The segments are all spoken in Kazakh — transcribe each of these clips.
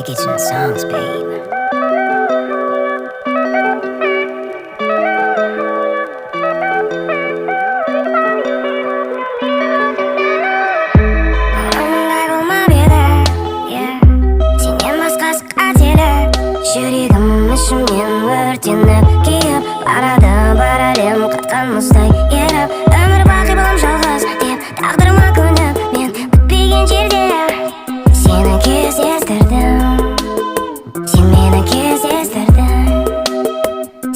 Getting songs, babe. Жүрегім өртеніп күйіп барады, бар әлем қатқан мұздай еріп. Өмір бақи болам жалғыз деп тағдырыма көніп, мен күтпеген жерде сені кездестірдім. Сен мені кездестірдің.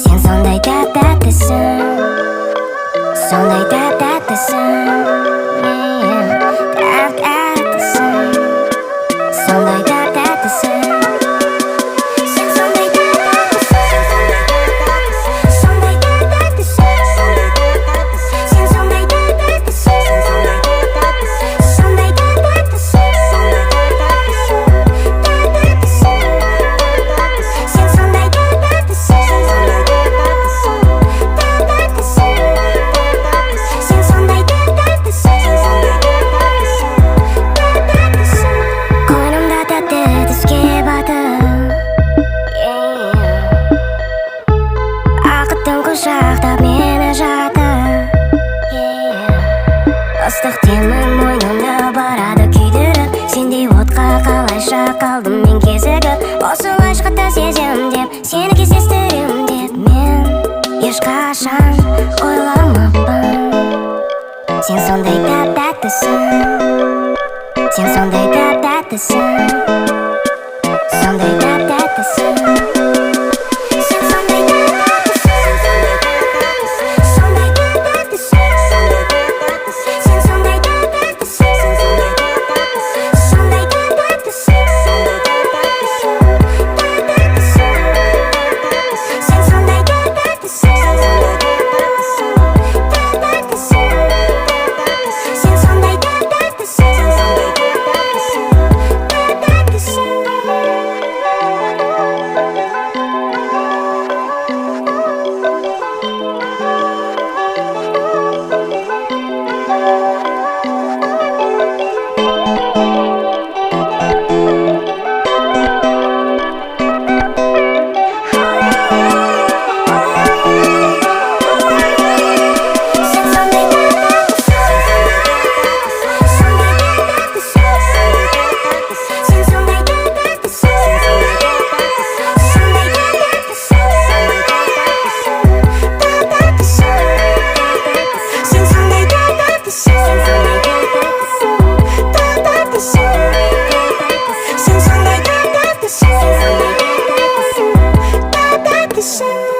Сен сондай тәп-тәттісің, сондай тәп-тәттісің, тәп-тәттісің, сондай тәп-тәттісің. Құшақтап мені жатыр, ыстық демің мойнымда барады күйдіріп. Сендей отқа қалайша қалдым мен кезігіп. Осылай шықта сезем деп, сені кездестірем деп мен ешқашан ойламаппын. Сен сондай тәп-тәттісің, сен сондай тәп-тәттісің, сондай тәп-тәттісің. Sen